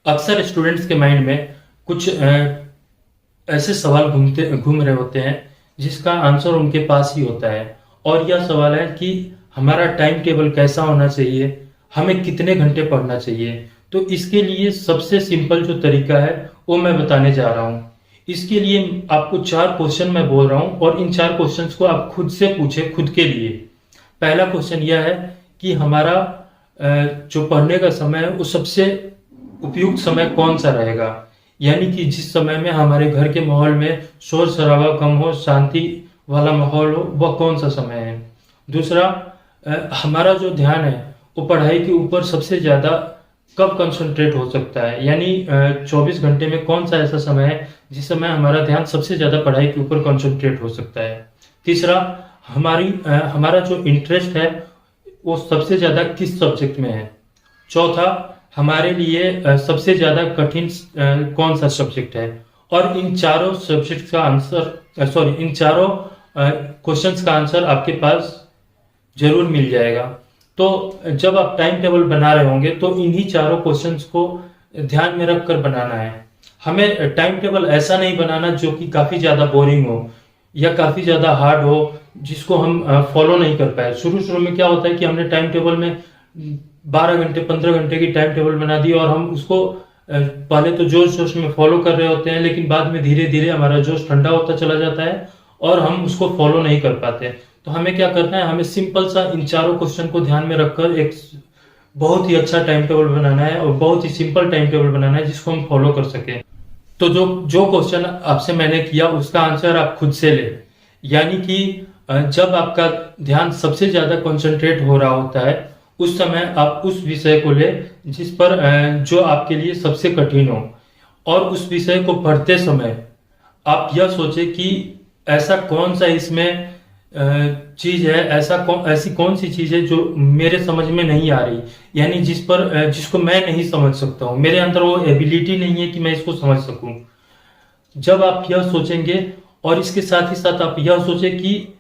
अक्सर स्टूडेंट्स के माइंड में कुछ ऐसे सवाल घूम रहे होते हैं जिसका आंसर उनके पास ही होता है। और यह सवाल है कि हमारा टाइम टेबल कैसा होना चाहिए, हमें कितने घंटे पढ़ना चाहिए। तो इसके लिए सबसे सिंपल जो तरीका है वो मैं बताने जा रहा हूँ। इसके लिए आपको 4 क्वेश्चन मैं बोल रहा हूँ और इन 4 क्वेश्चंस को आप खुद से पूछे, खुद के लिए। पहला क्वेश्चन यह है कि हमारा जो पढ़ने का समय है वो सबसे उपयुक्त समय कौन सा रहेगा, यानी कि जिस समय में हमारे घर के माहौल में शोर शराबा कम हो, शांति वाला माहौल हो, वह कौन सा समय है। दूसरा, हमारा जो ध्यान है वो पढ़ाई के ऊपर सबसे ज़्यादा कब कंसंट्रेट हो सकता है, यानी 24 घंटे में कौन सा ऐसा समय है जिस समय हमारा ध्यान सबसे ज़्यादा पढ़ाई के ऊपर कंसंट्रेट हो सकता है। तीसरा, हमारा जो इंटरेस्ट है वो सबसे ज़्यादा किस सब्जेक्ट में है। चौथा, हमारे लिए सबसे ज़्यादा कठिन कौन सा सब्जेक्ट है। और इन चारों सब्जेक्ट का आंसर इन चारों क्वेश्चंस का आंसर आपके पास जरूर मिल जाएगा। तो जब आप टाइम टेबल बना रहे होंगे तो इन्हीं चारों क्वेश्चंस को ध्यान में रखकर बनाना है। हमें टाइम टेबल ऐसा नहीं बनाना जो कि काफ़ी ज़्यादा बोरिंग हो या काफ़ी ज़्यादा हार्ड हो, जिसको हम फॉलो नहीं कर पाए। शुरू शुरू में क्या होता है कि हमने टाइम टेबल में 12 घंटे 15 घंटे की टाइम टेबल बना दी और हम उसको पहले तो जोश जोश में फॉलो कर रहे होते हैं, लेकिन बाद में धीरे धीरे हमारा जोश ठंडा होता चला जाता है और हम उसको फॉलो नहीं कर पाते। तो हमें क्या करना है, हमें सिंपल सा इन चारों क्वेश्चन को ध्यान में रखकर एक बहुत ही अच्छा टाइम टेबल बनाना है और बहुत ही सिंपल टाइम टेबल बनाना है जिसको हम फॉलो कर सकें। तो जो जो क्वेश्चन आपसे मैंने किया उसका आंसर आप खुद से ले, यानी कि जब आपका ध्यान सबसे ज्यादा कंसंट्रेट हो रहा होता है उस समय आप उस विषय को ले जिस पर जो आपके लिए सबसे कठिन हो। और उस विषय को पढ़ते समय आप यह सोचे कि ऐसा कौन सा इसमें चीज है, ऐसी कौन सी चीज है जो मेरे समझ में नहीं आ रही, यानी जिसको मैं नहीं समझ सकता हूँ, मेरे अंदर वो एबिलिटी नहीं है कि मैं इसको समझ सकूं। जब आप यह सोचेंगे और इसके साथ ही साथ आप यह सोचें कि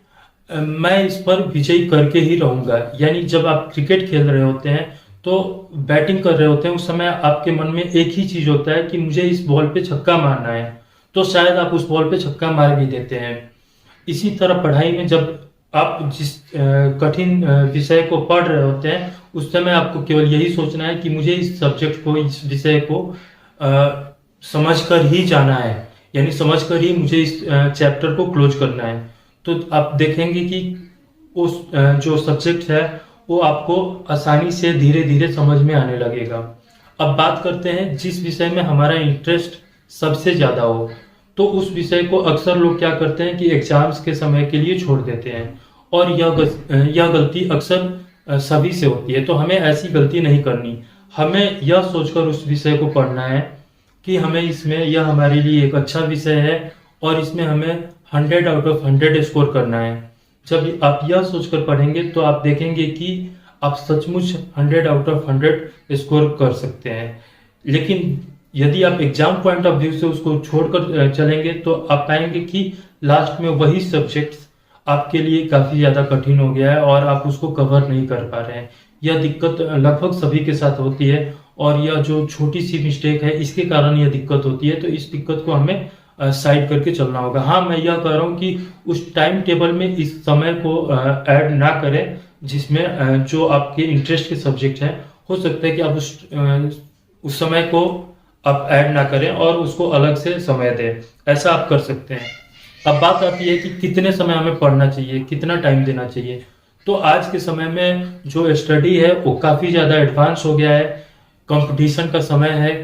मैं इस पर विजयी करके ही रहूंगा, यानी जब आप क्रिकेट खेल रहे होते हैं तो बैटिंग कर रहे होते हैं उस समय आपके मन में एक ही चीज होता है कि मुझे इस बॉल पे छक्का मारना है, तो शायद आप उस बॉल पे छक्का मार भी देते हैं। इसी तरह पढ़ाई में जब आप जिस कठिन विषय को पढ़ रहे होते हैं उस समय आपको केवल यही सोचना है कि मुझे इस सब्जेक्ट को, इस विषय को समझ कर ही जाना है, यानी समझ कर ही मुझे इस चैप्टर को क्लोज करना है। तो आप देखेंगे कि उस जो सब्जेक्ट है वो आपको आसानी से धीरे धीरे समझ में आने लगेगा। अब बात करते हैं जिस विषय में हमारा इंटरेस्ट सबसे ज्यादा हो, तो उस विषय को अक्सर लोग क्या करते हैं कि एग्जाम्स के समय के लिए छोड़ देते हैं और यह गलती अक्सर सभी से होती है। तो हमें ऐसी गलती नहीं करनी। हमें यह सोचकर उस विषय को पढ़ना है कि हमें इसमें यह हमारे लिए एक अच्छा विषय है और इसमें हमें 100 आउट ऑफ 100 स्कोर करना है। जब आप यह सोचकर पढ़ेंगे तो आप देखेंगे कि आप सचमुच 100 आउट ऑफ 100 स्कोर कर सकते हैं। लेकिन यदि आप एग्जाम पॉइंट ऑफ व्यू से उसको छोड़कर चलेंगे तो आप पाएंगे कि लास्ट में वही सब्जेक्ट्स आपके लिए काफी ज्यादा कठिन हो गया है और आप उसको कवर नहीं कर पा रहे हैं। यह दिक्कत लगभग सभी के साथ होती है और यह जो छोटी सी मिस्टेक है इसके कारण यह दिक्कत होती है। तो इस दिक्कत को हमें साइड करके चलना होगा। हाँ, मैं यह कह रहा हूँ कि उस टाइम टेबल में इस समय को ऐड ना करें जिसमें जो आपके इंटरेस्ट के सब्जेक्ट है। हो सकता है कि आप उस समय को आप ऐड ना करें और उसको अलग से समय दें, ऐसा आप कर सकते हैं। अब बात आती है कि कितने समय हमें पढ़ना चाहिए, कितना टाइम देना चाहिए। तो आज के समय में जो स्टडी है वो काफ़ी ज़्यादा एडवांस हो गया है, कंपटीशन का समय है।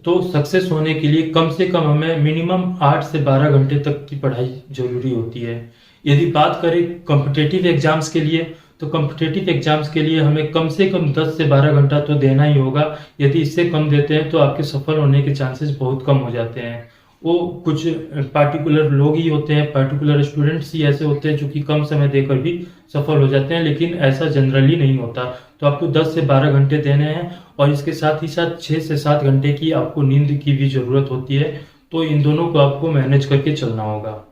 तो सक्सेस होने के लिए कम से कम हमें मिनिमम 8 से 12 घंटे तक की पढ़ाई जरूरी होती है। यदि बात करें कॉम्पिटिटिव एग्जाम्स के लिए, तो कॉम्पिटिटिव एग्जाम्स के लिए हमें कम से कम 10 से 12 घंटा तो देना ही होगा। यदि इससे कम देते हैं तो आपके सफल होने के चांसेस बहुत कम हो जाते हैं। वो कुछ पार्टिकुलर लोग ही होते हैं, पार्टिकुलर स्टूडेंट्स ही ऐसे होते हैं जो कि कम समय देकर भी सफल हो जाते हैं, लेकिन ऐसा जनरली नहीं होता। तो आपको 10 से 12 घंटे देने हैं और इसके साथ ही साथ 6 से 7 घंटे की आपको नींद की भी जरूरत होती है। तो इन दोनों को आपको मैनेज करके चलना होगा।